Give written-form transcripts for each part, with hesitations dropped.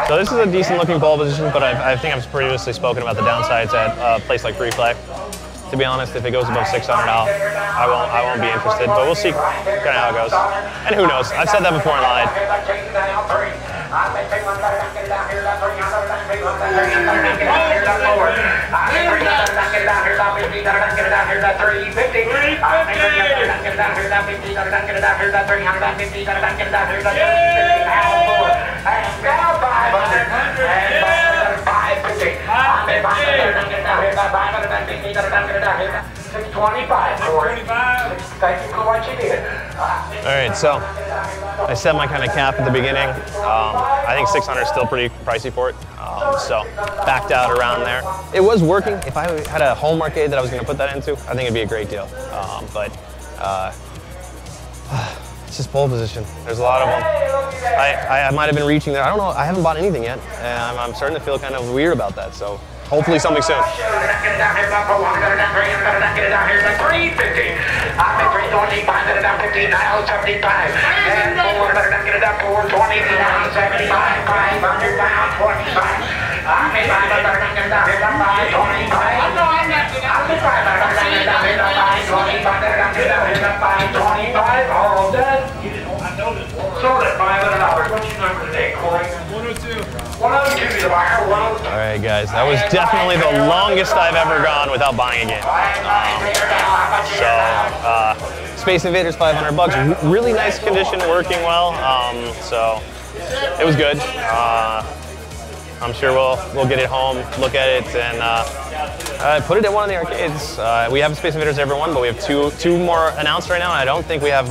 So this is a decent looking ball position, but I think I've previously spoken about the downsides at a place like Free Play. To be honest, if it goes above 600, I won't be interested, but we'll see kind of how it goes. And who knows? I've said that before and lied. All right, so I set my kind of cap at the beginning. I think 600 is still pretty pricey for it, so backed out around there. It was working. If I had a home arcade that I was going to put that into, I think it'd be a great deal. But it's just pole position. There's a lot of them. I might have been reaching there. I don't know. I haven't bought anything yet, and I'm starting to feel kind of weird about that. So hopefully something soon. All right, guys, that was definitely the longest I've ever gone without buying a game. Space Invaders, 500 bucks, really nice condition, working well. So it was good. I'm sure we'll get it home, look at it, and put it at one of the arcades. We have Space Invaders every one, but we have two more announced right now, and I don't think we have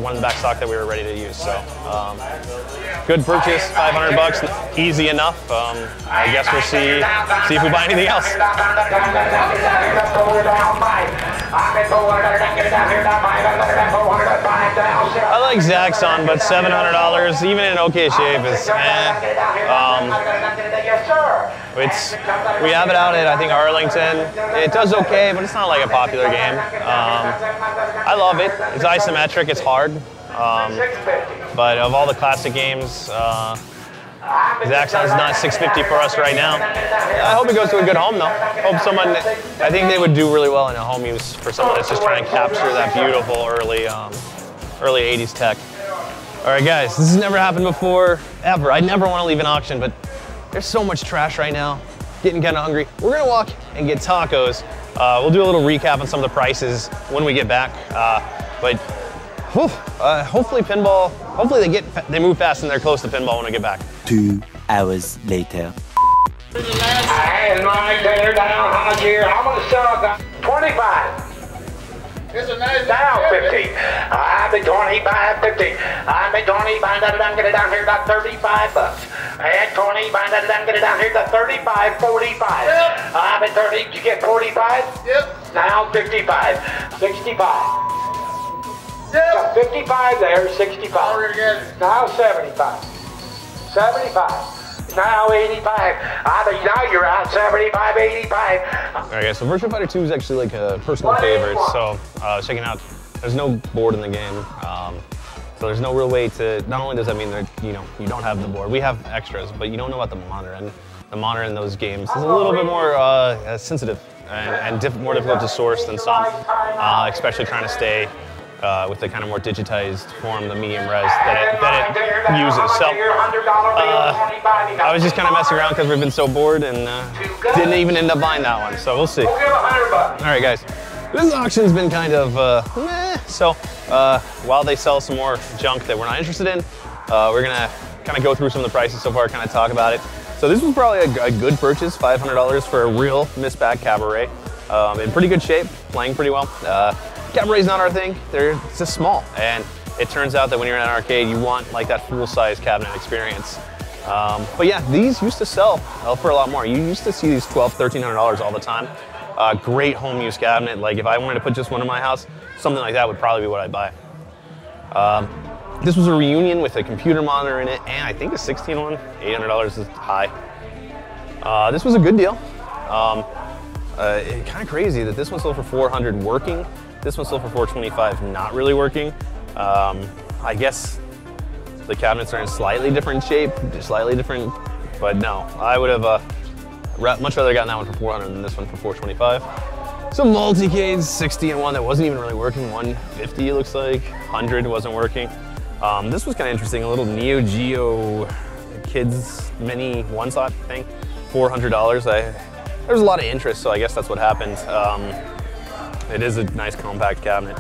one back stock that we were ready to use. So good purchase, 500 bucks, easy enough. I guess we'll see if we buy anything else. I like Zaxxon, but $700, even in okay shape, is we have it out at, I think, Arlington. It does okay, but it's not like a popular game. I love it. It's isometric, it's hard. But of all the classic games, Zaxxon's not 650 for us right now. I hope it goes to a good home, though. I think they would do really well in a home use for someone that's just trying to capture that beautiful early 80s tech. All right, guys, this has never happened before, ever. I never want to leave an auction, but there's so much trash right now. Getting kind of hungry. We're gonna walk and get tacos. We'll do a little recap on some of the prices when we get back. Hopefully pinball, hopefully they move fast and they're close to pinball when we get back. 2 hours later. And right there down here, I'm gonna sell it 25. It's a nice down 50. I've been 25, 50. I've been 20, find out I'm get it down here about 35 bucks. And 20, find out I'm get it down here to 35, 45. Yep. I've been 30, did you get 45? Yep. Now 55, 65. Yep. 55 there, 65. Now 75, 75. Now 85. Now you're out 75, 85. All right, guys. So Virtua Fighter 2 is actually like a personal favorite. So checking out. There's no board in the game, so there's no real way to. Not only does that mean that you don't have the board. We have extras, but you don't know about the monitor, and the monitor in those games is a little bit more sensitive and more difficult to source than some, especially trying to stay. With the kind of more digitized form, the medium res that it uses. So I was just kind of messing around because we've been so bored and didn't even end up buying that one. So we'll see. All right, guys. This auction's been kind of meh. So while they sell some more junk that we're not interested in, we're gonna kind of go through some of the prices so far, kind of talk about it. So this was probably a good purchase, $500 for a real misback cabaret. In pretty good shape, playing pretty well. Cabaret's not our thing, they're just small. And it turns out that when you're in an arcade, you want like that full-size cabinet experience. But yeah, these used to sell for a lot more. You used to see these $1,200, $1,300 all the time. Great home use cabinet. Like if I wanted to put just one in my house, something like that would probably be what I'd buy. This was a reunion with a computer monitor in it, and I think a 16 one, $800 is high. This was a good deal. Kind of crazy that this one sold for $400 working. This one sold for $425 not really working. I guess The cabinets are in slightly different shape, slightly different, but no, I would have much rather gotten that one for 400 than this one for 425. Some multi-cades, 60 and one that wasn't even really working, 150 it looks like, 100 wasn't working. This was kind of interesting, a little Neo Geo kids mini one slot thing, $400. There's a lot of interest, so I guess that's what happened. It is a nice compact cabinet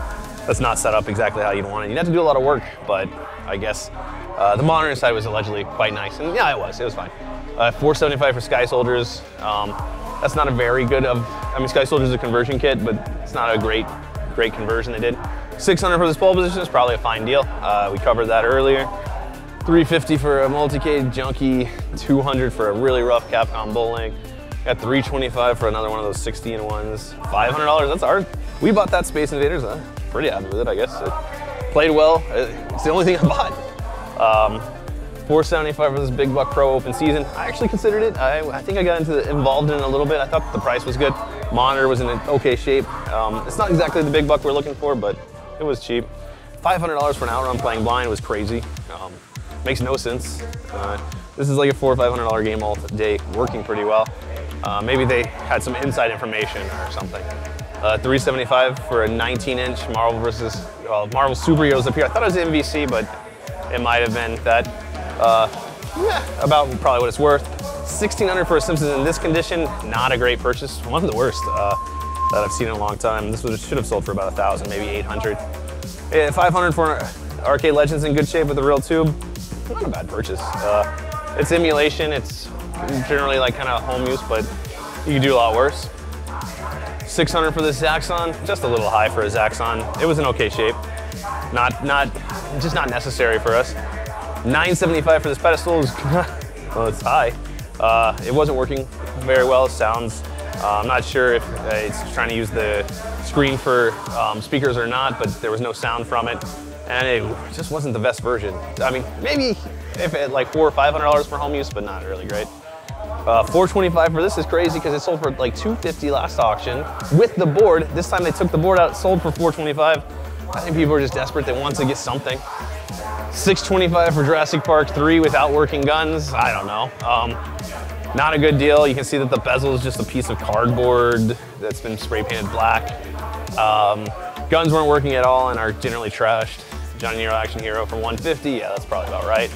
that's not set up exactly how you'd want it. You'd have to do a lot of work, but I guess the monitor inside was allegedly quite nice, and yeah, it was fine. $475 for Sky Soldiers. That's not a very good Sky Soldiers is a conversion kit, but it's not a great conversion they did. $600 for this pole position is probably a fine deal. We covered that earlier. $350 for a multi-cade junkie, $200 for a really rough Capcom bowling. Got $325 for another one of those 60-in-1s. $500, that's ours. We bought that Space Invaders. Pretty happy with it, I guess. It played well. It's the only thing I bought. $475 for this Big Buck Pro open season. I actually considered it. I think I got involved in it a little bit. I thought the price was good. Monitor was in an okay shape. It's not exactly the big buck we're looking for, but it was cheap. $500 for an Outrun playing blind was crazy. Makes no sense. This is like a $400 or $500 game all day, working pretty well. Maybe they had some inside information or something. $375 for a 19-inch Marvel versus Marvel Superheroes up here. I thought it was MVC, but it might have been that. About probably what it's worth. $1,600 for a Simpsons in this condition. Not a great purchase. One of the worst that I've seen in a long time. This should have sold for about $1,000, maybe $800. $500 for Arcade Legends in good shape with a real tube. Not a bad purchase. It's emulation. It's generally like kind of home use, but you can do a lot worse. $600 for this Zaxxon. Just a little high for a Zaxxon. It was in okay shape. Just not necessary for us. $975 for this pedestal is, well, it's high. It wasn't working very well. Sounds, I'm not sure if it's trying to use the screen for speakers or not, but there was no sound from it, and it just wasn't the best version. I mean, maybe if it like $400 or $500 for home use, but not really great. $425 for this is crazy because it sold for like $250 last auction with the board. This time they took the board out, it sold for $425. I think people are just desperate. They want to get something. $625 for Jurassic Park 3 without working guns. I don't know. Not a good deal. You can see that the bezel is just a piece of cardboard that's been spray painted black. Guns weren't working at all and are generally trashed. Johnny Nero Action Hero for $150. Yeah, that's probably about right.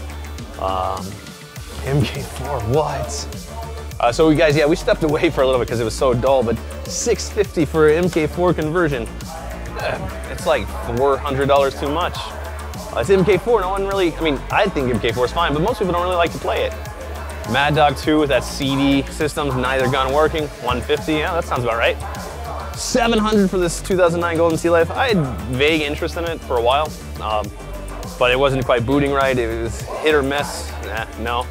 MK4, what? So guys, yeah, we stepped away for a little bit because it was so dull, but $650 for an MK4 conversion. It's like $400 too much. It's MK4, no one really, I mean, I think MK4 is fine, but most people don't really like to play it. Mad Dog 2 with that CD systems, neither gun working, $150, yeah, that sounds about right. $700 for this 2009 Golden Sea Life. I had vague interest in it for a while, but it wasn't quite booting right. It was hit or miss, no.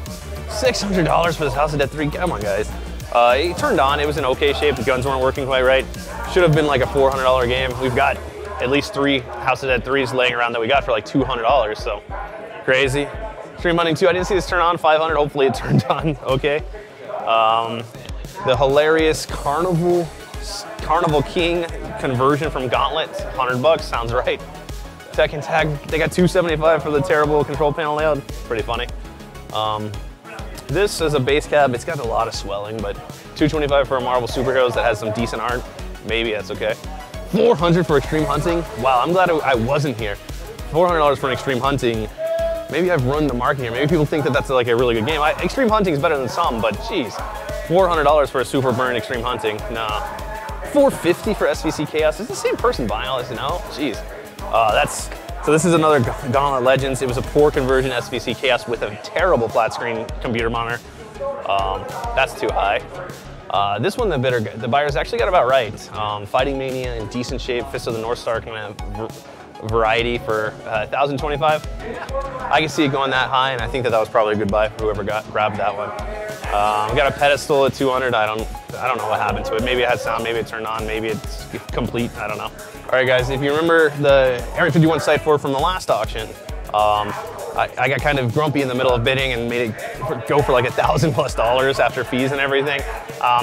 $600 for this House of Dead 3, come on guys. It turned on, it was in okay shape, the guns weren't working quite right. Should have been like a $400 game. We've got at least 3 House of Dead 3s laying around that we got for like $200, so crazy. Extreme Hunting 2, I didn't see this turn on, $500, hopefully it turned on okay. The hilarious Carnival King conversion from Gauntlet, $100, sounds right. Tekken Tag, they got $275 for the terrible control panel layout, pretty funny. This is a base cab, it's got a lot of swelling, but $225 for a Marvel Superheroes that has some decent art, maybe that's okay. $400 for Extreme Hunting. Wow, I'm glad I wasn't here. $400 for an Extreme Hunting. Maybe I've ruined the market here. Maybe people think that that's like a really good game. Extreme Hunting is better than some, but geez. $400 for a Super Burn Extreme Hunting. Nah. $450 for SVC Chaos. Is the same person buying all this? No? Jeez. So this is another Gauntlet Legends. It was a poor conversion SVC Chaos with a terrible flat screen computer monitor. That's too high. This one, the buyers actually got about right. Fighting Mania in decent shape, Fist of the North Star kind of variety for $1,025. I can see it going that high, and I think that was probably a good buy for whoever grabbed that one. We got a pedestal at $200. I don't know what happened to it. Maybe it had sound, maybe it turned on, maybe it's complete. I don't know. All right, guys, if you remember the Area 51 Sight 4 from the last auction, I got kind of grumpy in the middle of bidding and made it go for like $1,000+ after fees and everything.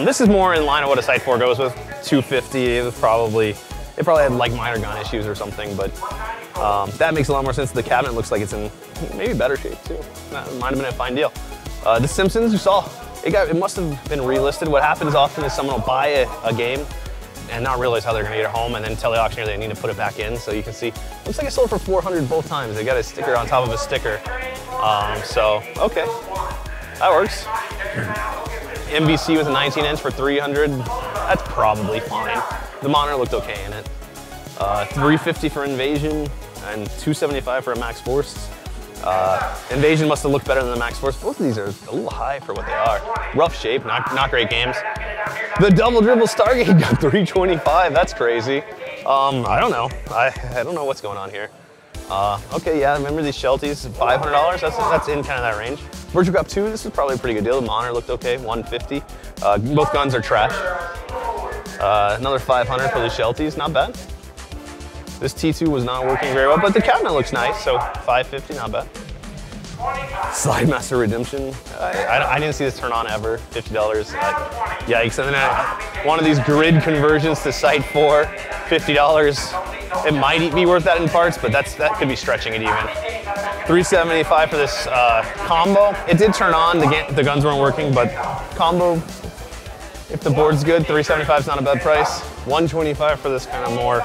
This is more in line of what a Sight 4 goes with. $250. It was probably They probably had like minor gun issues or something, but that makes a lot more sense. The cabinet looks like it's in maybe better shape too. That might have been a fine deal. The Simpsons, you saw, it must have been relisted. What happens often is someone will buy a game and not realize how they're gonna get it home and then tell the auctioneer they need to put it back in. So you can see, looks like it sold for 400 both times. They got a sticker on top of a sticker. So, okay, that works. NBC with a 19-inch for 300, that's probably fine. The monitor looked okay in it. 350 for Invasion and 275 for a Max Force. Invasion must have looked better than the Max Force. Both of these are a little high for what they are. Rough shape, not great games. The Double Dribble Stargate got 325, that's crazy. I don't know. I don't know what's going on here. Okay, yeah, remember these Shelties, $500? That's in kind of that range. Virtual Cop 2, this is probably a pretty good deal. The monitor looked okay, 150. Both guns are trash. Another 500 for the Shelties, not bad. This T2 was not working very well, but the cabinet looks nice, so 550, not bad. Slide Master Redemption. I didn't see this turn on ever, $50. Yikes, and then one of these grid conversions to Site 4, $50. It might be worth that in parts, but that could be stretching it even. $375 for this combo. It did turn on, the guns weren't working, but combo, if the board's good, $375 is not a bad price. $125 for this kind of more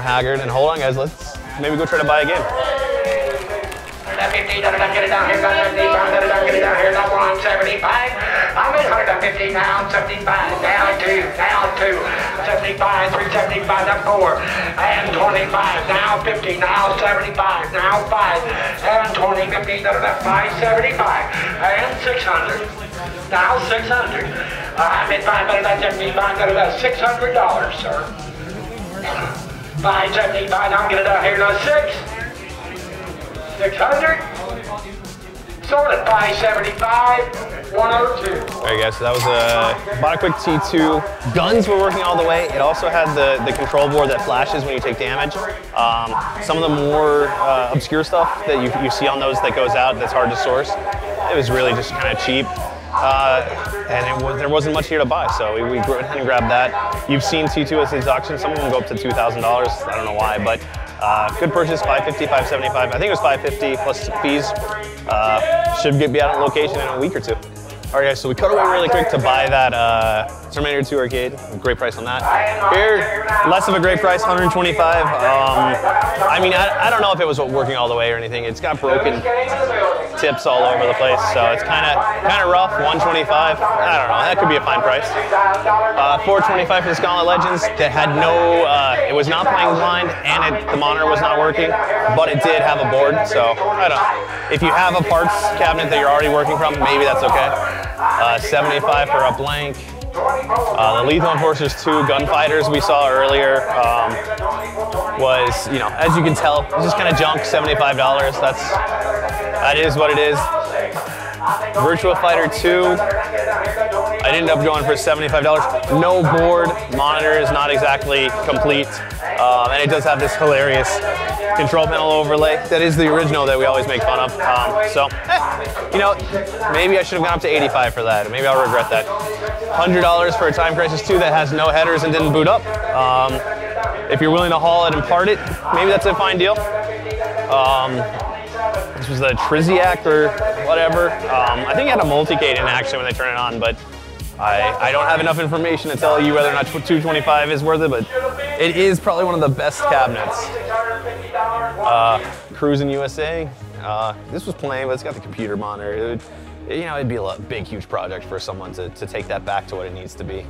haggard. And hold on guys, let's maybe go try to buy a game. 150, get it down here, get it down here, number 175. I'm at 150 now, 75, down 2, 75, 375, up 4, and 25, now 50, now 75, now 5, and 20, 50, 575, and 600, now 600. I'm at 575, $600, sir. 575, now get it down here, now 600, sold at 575, 102. All right guys, so that was bought a quick T2. Guns were working all the way. It also had the control board that flashes when you take damage. Some of the more obscure stuff that you see on those that goes out that's hard to source, it was really just kind of cheap. And there wasn't much here to buy, so we went ahead and grabbed that. You've seen T2 as its auction. Some of them go up to $2,000. I don't know why, but good purchase, $550, $575. I think it was $550 plus fees. Should be out on location in a week or two. All right, guys, so we cut away really quick to buy that Terminator 2 arcade. Great price on that. Here, less of a great price, $125. I mean, I don't know if it was working all the way or anything. It's got broken tips all over the place, so it's kind of rough. $125. I don't know. That could be a fine price. $425 for the Gauntlet Legends. That had no. It was not playing blind, and the monitor was not working, but it did have a board. So I don't know. If you have a parts cabinet that you're already working from, maybe that's okay. $75 for a blank. The Lethal Enforcers 2 Gunfighters we saw earlier was, you know, as you can tell, it's just kind of junk, $75. That is what it is. Virtua Fighter 2, I ended up going for $75. No board, monitor is not exactly complete, and it does have this hilarious control panel overlay. That is the original that we always make fun of. You know, maybe I should have gone up to $85 for that. Maybe I'll regret that. $100 for a Time Crisis 2 that has no headers and didn't boot up. If you're willing to haul it and part it, maybe that's a fine deal. This was a Triziac or whatever. I think it had a multicade in action when they turn it on, but I don't have enough information to tell you whether or not 225 is worth it, but it is probably one of the best cabinets. Cruising USA. This was playing, but it's got the computer monitor. It'd be a big, huge project for someone to take that back to what it needs to be.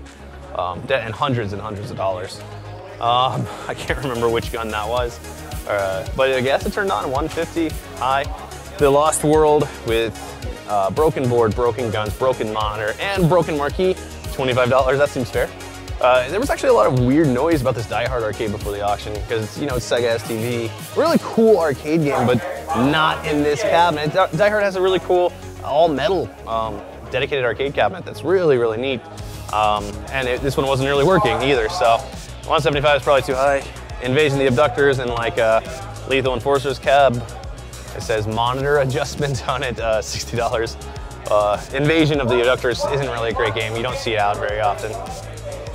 And hundreds of dollars. I can't remember which gun that was. But I guess it turned on 150 high. The Lost World with broken board, broken guns, broken monitor, and broken marquee, $25. That seems fair. There was actually a lot of weird noise about this Die Hard arcade before the auction because, you know, it's Sega STV. Really cool arcade game, but not in this cabinet. Die Hard has a really cool all-metal dedicated arcade cabinet that's really, really neat. And this one wasn't really working either, so 175 is probably too high. Invasion of the Abductors and like Lethal Enforcers cab. It says monitor adjustment on it, $60. Invasion of the Abductors isn't really a great game. You don't see it out very often.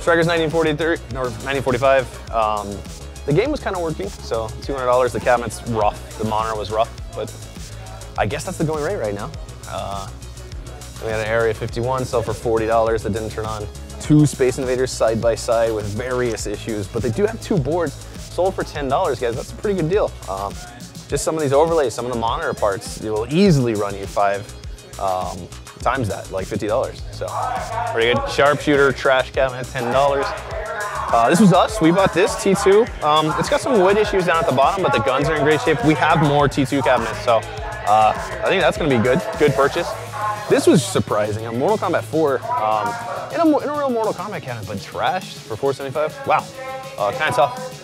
Strikers 1943 or 1945. The game was kind of working, so $200. The cabinet's rough. The monitor was rough, but I guess that's the going rate right now. We had an Area 51 sell for $40 that didn't turn on. 2 Space Invaders side by side with various issues, but they do have 2 boards sold for $10, guys. That's a pretty good deal. Just some of these overlays, some of the monitor parts, it will easily run you 5 times that, like $50. So pretty good. Sharpshooter trash cabinet, $10. This was us. We bought this T2. It's got some wood issues down at the bottom, but the guns are in great shape. We have more T2 cabinets, so I think that's going to be good. Good purchase. This was surprising. A Mortal Kombat 4 in a real Mortal Kombat cabinet, but trashed for $475. Wow, kind of tough.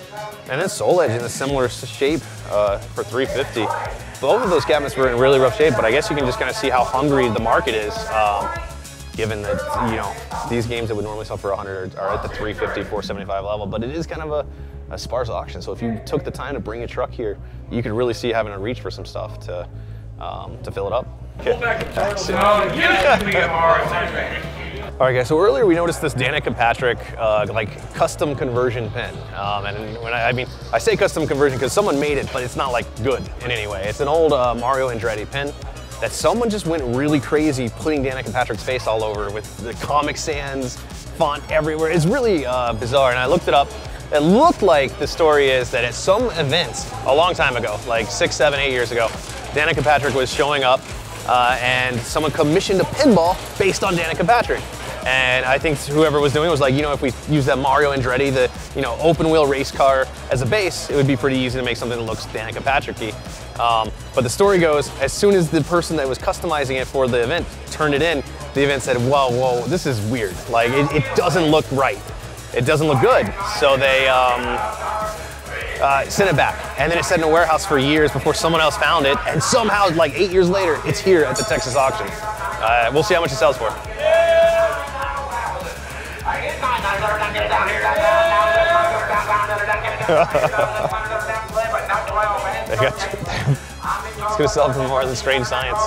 And then Soul Edge in a similar shape for $350. Both of those cabinets were in really rough shape, but I guess you can just kind of see how hungry the market is, given that, you know, these games that would normally sell for $100 are at the $350, $475 level. But it is kind of a sparse auction. So if you took the time to bring a truck here, you could really see having a reach for some stuff to fill it up. Pull back the turtles. All right, guys, so earlier we noticed this Danica Patrick like custom conversion pin. And when I say custom conversion because someone made it, but it's not like good in any way. It's an old Mario Andretti pin that someone just went really crazy putting Danica Patrick's face all over with the Comic Sans font everywhere. It's really bizarre, and I looked it up. It looked like the story is that at some events a long time ago, like 6, 7, 8 years ago, Danica Patrick was showing up and someone commissioned a pinball based on Danica Patrick. And I think whoever was doing it was like, you know, if we use that Mario Andretti, the, you know, open wheel race car as a base, it would be pretty easy to make something that looks Danica Patrick-y. But the story goes, as soon as the person that was customizing it for the event turned it in, the event said, whoa, whoa, this is weird. Like, it doesn't look right. It doesn't look good. So they sent it back. And then it sat in a warehouse for years before someone else found it. And somehow, like 8 years later, it's here at the Texas auction. We'll see how much it sells for. It's gonna sell for more than Strange Science.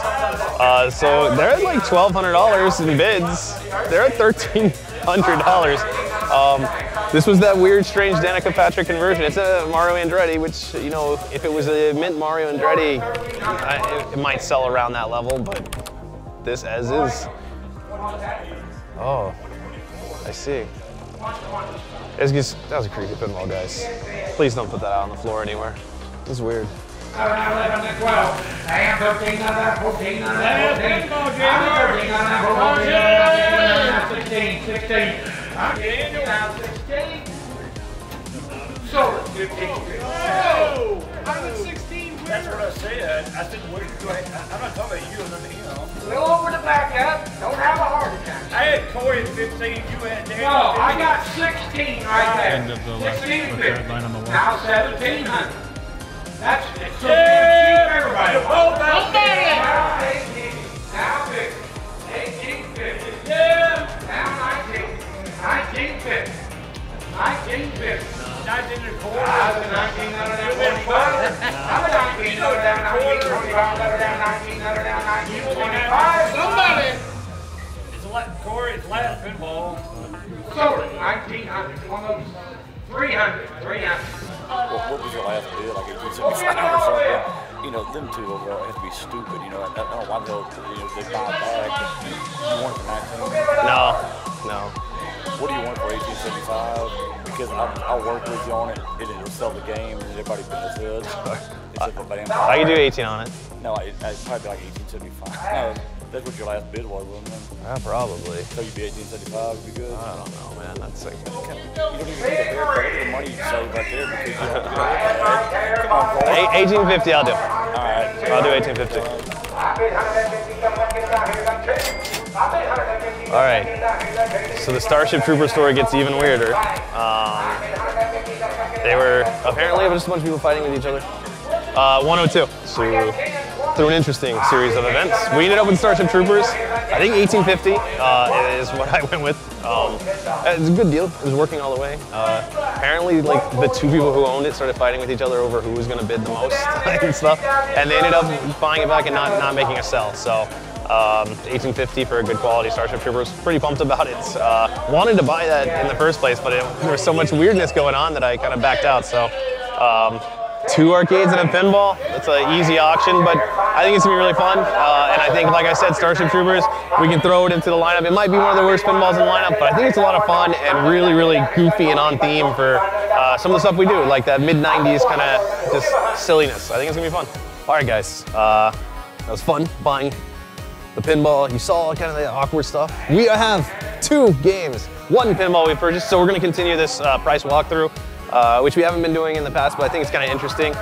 So they're at like $1,200 in bids. They're at $1,300. This was that weird, strange Danica Patrick conversion. It's a Mario Andretti, which, you know, if it was a mint Mario Andretti, it might sell around that level, but this as is. Oh, I see. That was a creepy pinball, guys. Please don't put that out on the floor anywhere. This is weird. 11 and 12. And 13 on that, 14 on that, 14. 13 on that, 16. I'm getting now 16. So 15. Oh! I'm at 16. That's what I said. I said, what are you doing? I'm not talking about you. I'm not, you know. Go over the back up. Don't have a heart attack. I had Corey at 15. You had Daniel. No, I got 16 right there. End of the last 16. line on the wall. Now 1700. That's so cheap, everybody. Hold that. Now 18. Now 50. 1850. Yeah. Now 19. 1950. 1950. 19 and a quarter. I was 1945. I'm a 19, another down 1925, another down 19, another down 1925. Somebody. It's Corey's last pinball. Sold it. 1900. Almost 300. 300. What was your last bid? Like 1875 or something? You know, them two overall have to be stupid. You know, I don't know why they buy back. You want it for 19? No. What do you want for 1875? Because I'll work with you on it. It'll sell the game, and everybody put his head. I can do 18 on it. No, I'd probably be like 1875. No, that's what your last bid was, wasn't it? Probably. So you'd be 1875, would be good? I don't know, man. That's like. You don't even need a haircut. Look at the money you save right there because you don't get a haircut. Come on, Corey. 1850, I'll do. All right. I'll do 1850. All right. So the Starship Trooper story gets even weirder. They were apparently just a bunch of people fighting with each other. 102. So through an interesting series of events. We ended up with Starship Troopers. I think 1850 is what I went with. It's a good deal. It was working all the way. Apparently, like the two people who owned it started fighting with each other over who was going to bid the most and stuff, and they ended up buying it back and not making a sell. So 1850 for a good quality Starship Troopers. Pretty pumped about it. Wanted to buy that in the first place, but there was so much weirdness going on that I kind of backed out. So 2 arcades and a pinball. It's an easy auction, but I think it's gonna be really fun. And I think, like I said, Starship Troopers, we can throw it into the lineup. It might be one of the worst pinballs in the lineup, but I think it's a lot of fun and really, really goofy and on theme for some of the stuff we do, like that mid-90s kind of just silliness. I think it's gonna be fun. All right, guys, that was fun buying the pinball. You saw kind of the awkward stuff. We have 2 games, 1 pinball we purchased, so we're gonna continue this price walkthrough. Which we haven't been doing in the past, but I think it's kind of interesting.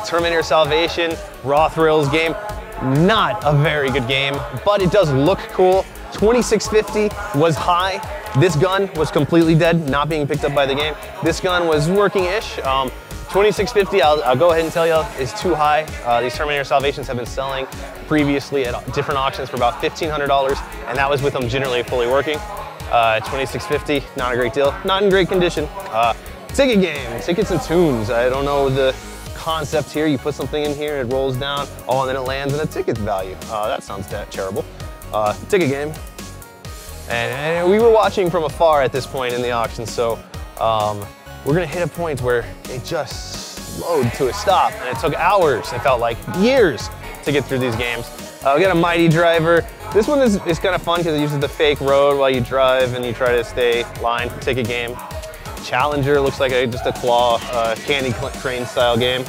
Terminator Salvation, Raw Thrills game. Not a very good game, but it does look cool. 2650 was high. This gun was completely dead, not being picked up by the game. This gun was working-ish. 2650, I'll go ahead and tell you, is too high. These Terminator Salvations have been selling previously at different auctions for about $1,500, and that was with them generally fully working. 2650, not a great deal, not in great condition. Ticket game, tickets and tunes. I don't know the concept here. You put something in here, it rolls down, and then it lands in a ticket value. That sounds terrible. Ticket game. And we were watching from afar at this point in the auction, so we're gonna hit a point where it just slowed to a stop, and it took hours, it felt like years, to get through these games. We got a Mighty Driver. This one is kind of fun because it uses the fake road while you drive and you try to stay lined. Ticket game. Challenger looks like just a claw, candy crane style game.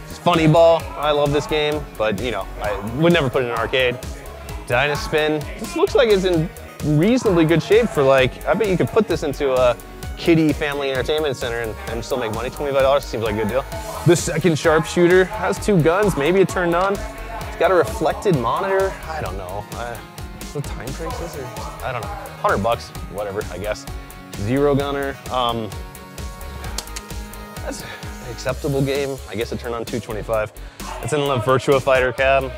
It's Funny Ball, I love this game, but you know, I would never put it in an arcade. Dynaspin, this looks like it's in reasonably good shape for like, I bet you could put this into a kiddie family entertainment center and still make money. $25 seems like a good deal. The second Sharpshooter has 2 guns, maybe it turned on. It's got a reflected monitor, I don't know. What time prices or, I don't know, $100, whatever, I guess. Zero Gunner, that's an acceptable game. I guess it turned on $225. It's in the Virtua Fighter cab.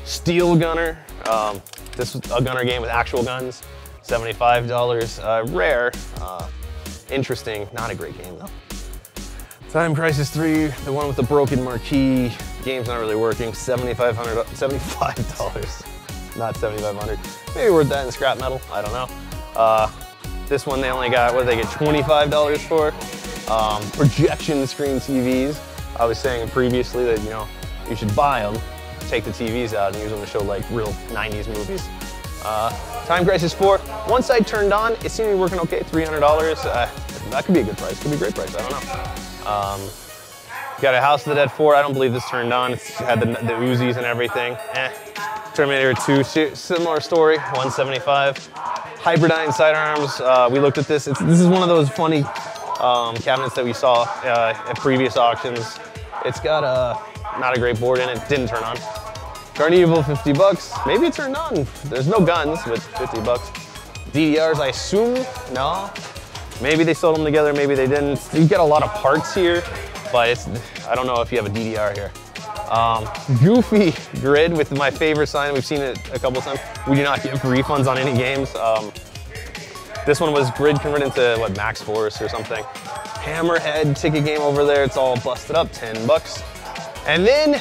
Steel Gunner, this was a gunner game with actual guns, $75. Rare, interesting, not a great game though. Time Crisis 3, the one with the broken marquee, game's not really working, $75, not $7,500. Maybe worth that in scrap metal, I don't know. This one they only got, what did they get, $25 for? Projection screen TVs. I was saying previously that, you know, you should buy them, take the TVs out and use them to show like real 90s movies. Time Crisis 4, one side turned on, it seemed to be working okay, $300. That could be a good price, could be a great price, I don't know. Got a House of the Dead 4, I don't believe this turned on. It's had the Uzis and everything. Terminator 2, similar story, $175. Hybridyne sidearms, we looked at this. This is one of those funny cabinets that we saw at previous auctions. It's got not a great board in it, didn't turn on. Carnival, $50. Maybe it turned on. There's no guns, but $50. DDRs, I assume, no. Maybe they sold them together, maybe they didn't. You get a lot of parts here, but I don't know if you have a DDR here. Goofy grid with my favorite sign. We've seen it a couple of times. We do not give refunds on any games. This one was grid converted into what, Max Force or something. Hammerhead ticket game over there. It's all busted up, $10. And then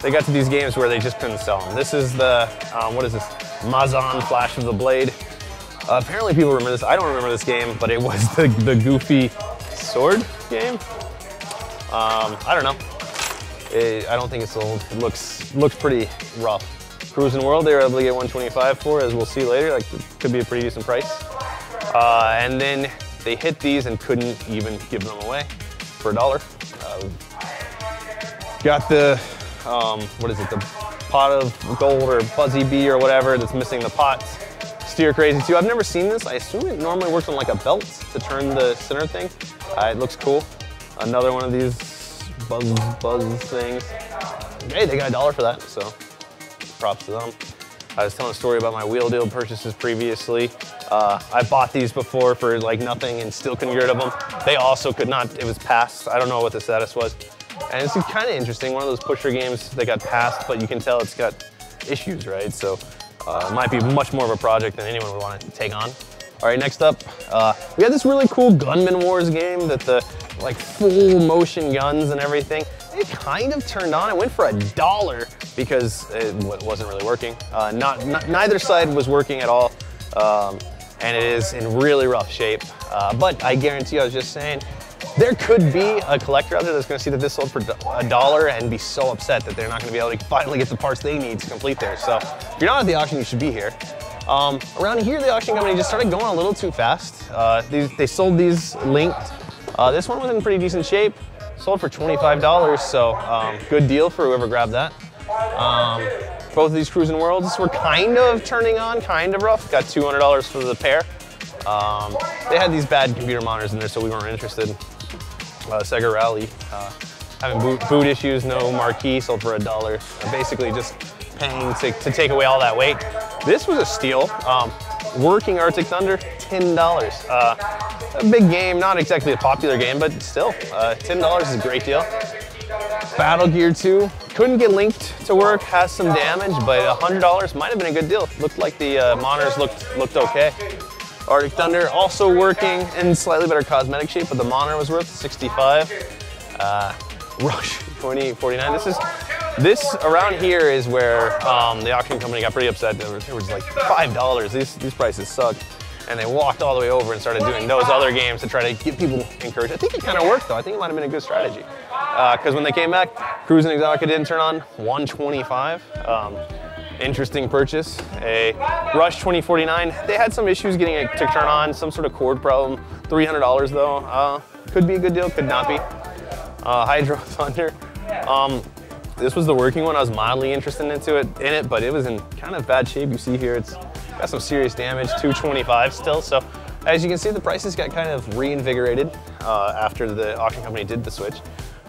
they got to these games where they just couldn't sell them. This is the, what is this? Mazan Flash of the Blade. Apparently people remember this. I don't remember this game, but it was the goofy sword game. I don't know. I don't think it's sold. It looks pretty rough. Cruising World, they were able to get $125 for, as we'll see later. Like, it could be a pretty decent price. And then they hit these and couldn't even give them away for $1. Got the, what is it, the pot of gold or Buzzy Bee or whatever that's missing the pot. Steer Crazy 2. I've never seen this. I assume it normally works on like a belt to turn the center thing. It looks cool. Another one of these buzz things. Hey, they got $1 for that, so props to them. I was telling a story about my wheel deal purchases previously. I bought these before for like nothing and still couldn't get rid of them. They also could not, it was passed. I don't know what the status was. And it's kind of interesting, one of those pusher games that got passed, but you can tell it's got issues, right? So it might be much more of a project than anyone would want to take on. All right, next up, we had this really cool Gunman Wars game that the like full motion guns and everything, it kind of turned on. It went for $1 because it wasn't really working. Neither side was working at all, and it is in really rough shape. But I guarantee you, I was just saying, there could be a collector out there that's going to see that this sold for $1 and be so upset that they're not going to be able to finally get the parts they need to complete theirs. So if you're not at the auction, you should be here. Around here, the auction company just started going a little too fast. They sold these linked. This one was in pretty decent shape. Sold for $25, so good deal for whoever grabbed that. Both of these Cruising Worlds were kind of turning on, kind of rough. Got $200 for the pair. They had these bad computer monitors in there, so we weren't interested. Sega Rally, having boot issues, no marquee, sold for $1. Basically just paying to take away all that weight. This was a steal. Working Arctic Thunder, $10. A big game, not exactly a popular game, but still, $10 is a great deal. Battle Gear 2, couldn't get linked to work, has some damage, but $100 might have been a good deal. Looked like the monitors looked okay. Arctic Thunder also working in slightly better cosmetic shape, but the monitor was worth $65. Rush 2049. This around here is where the auction company got pretty upset. There was like $5. These prices suck. And they walked all the way over and started doing those other games to try to get people encouraged. I think it kind of worked though. I think it might have been a good strategy. Because when they came back, Cruising Exotica didn't turn on, $125. Interesting purchase. A Rush 2049. They had some issues getting it to turn on, some sort of cord problem. $300 though. Could be a good deal, could not be. Hydra Thunder. This was the working one. I was mildly interested in it, but it was in kind of bad shape. You see here, it's got some serious damage, $225 still. So as you can see, the prices got kind of reinvigorated after the auction company did the switch.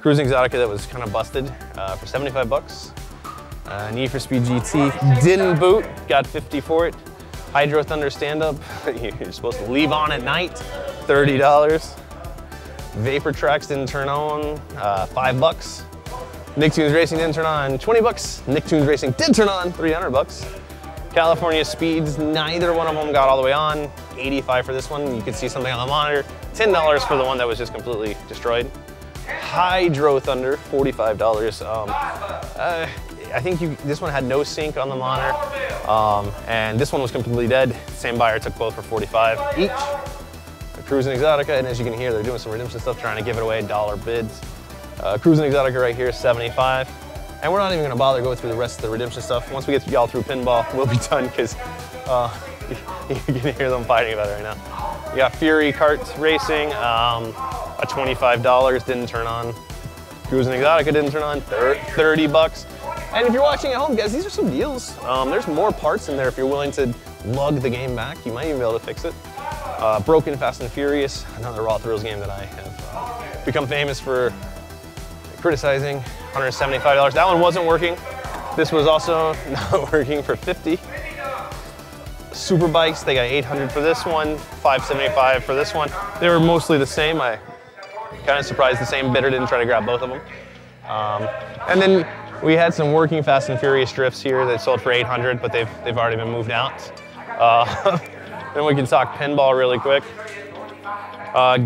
Cruising Exotica that was kind of busted for $75. Need for Speed GT didn't boot, got 50 for it. Hydra Thunder stand-up, you're supposed to leave on at night, $30. Vapor Tracks didn't turn on, $5. Nicktoons Racing didn't turn on, $20. Nicktoons Racing did turn on, $300. California Speeds, neither one of them got all the way on, $85 for this one. You can see something on the monitor, $10 for the one that was just completely destroyed. Hydra Thunder, $45. I think this one had no sync on the monitor, and this one was completely dead. Same buyer took both for $45 each. Cruising Exotica, and as you can hear, they're doing some redemption stuff, trying to give it away, $1 bids. Cruising Exotica right here, $75. And we're not even gonna bother go through the rest of the redemption stuff. Once we get y'all through Pinball, we'll be done, because you can hear them fighting about it right now. You got Fury Kart Racing, a $25, didn't turn on. Cruising Exotica didn't turn on, $30. And if you're watching at home, guys, these are some deals. There's more parts in there if you're willing to lug the game back. You might even be able to fix it. Broken Fast and Furious, another Raw Thrills game that I have become famous for criticizing, $175. That one wasn't working. This was also not working for $50. Super Bikes, they got $800 for this one, $575 for this one. They were mostly the same. I kind of surprised the same bidder didn't try to grab both of them. And then we had some working Fast and Furious drifts here that sold for $800, but they've already been moved out. Then we can talk Pinball really quick.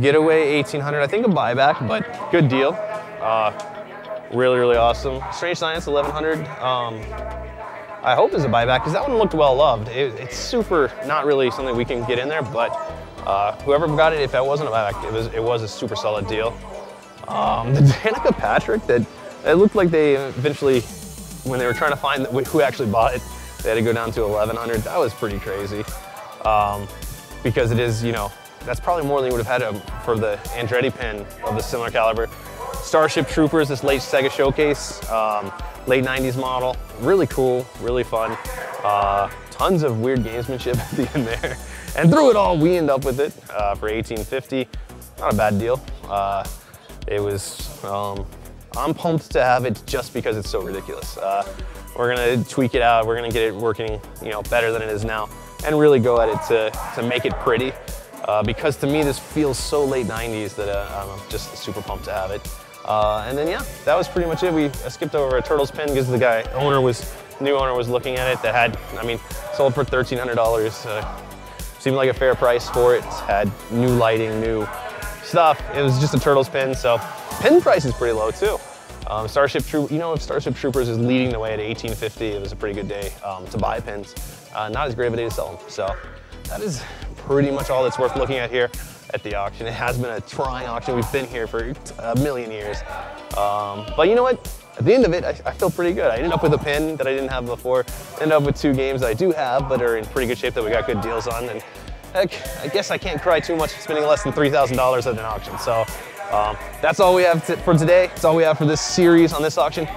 Getaway, $1,800. I think a buyback, but good deal. Really, really awesome. Strange Science, $1,100. I hope is a buyback, because that one looked well loved. It's super, not really something we can get in there, but whoever got it, if that wasn't a buyback, it was a super solid deal. The Danica Patrick, it looked like they eventually, when they were trying to find who actually bought it, they had to go down to $1,100. That was pretty crazy. Because it is, that's probably more than you would have had for the Andretti pin of the similar caliber. Starship Troopers, this late Sega showcase, late 90s model. Really cool, really fun. Tons of weird gamesmanship at the end there. And through it all, we end up with it for $1,850. Not a bad deal. It was, I'm pumped to have it just because it's so ridiculous. We're gonna tweak it out. We're gonna get it working, better than it is now, and really go at it to make it pretty. Because to me, this feels so late 90s that I'm just super pumped to have it. And then yeah, that was pretty much it. I skipped over a Turtles pin because the new owner was looking at it. That had, I mean, sold for $1,300. Seemed like a fair price for it. Had new lighting, new stuff. It was just a Turtles pin, so pin price is pretty low too. Starship Troopers is leading the way at $18.50. It was a pretty good day to buy pins. Not as great of a day to sell them. So that is pretty much all that's worth looking at here at the auction. It has been a trying auction. We've been here for a million years. But you know what? At the end of it, I feel pretty good. I ended up with a pin that I didn't have before. Ended up with 2 games that I do have, but are in pretty good shape that we got good deals on. And heck, I guess I can't cry too much spending less than $3,000 at an auction. So that's all we have for today. That's all we have for this series on this auction.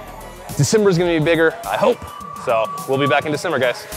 December is going to be bigger, I hope. So we'll be back in December, guys.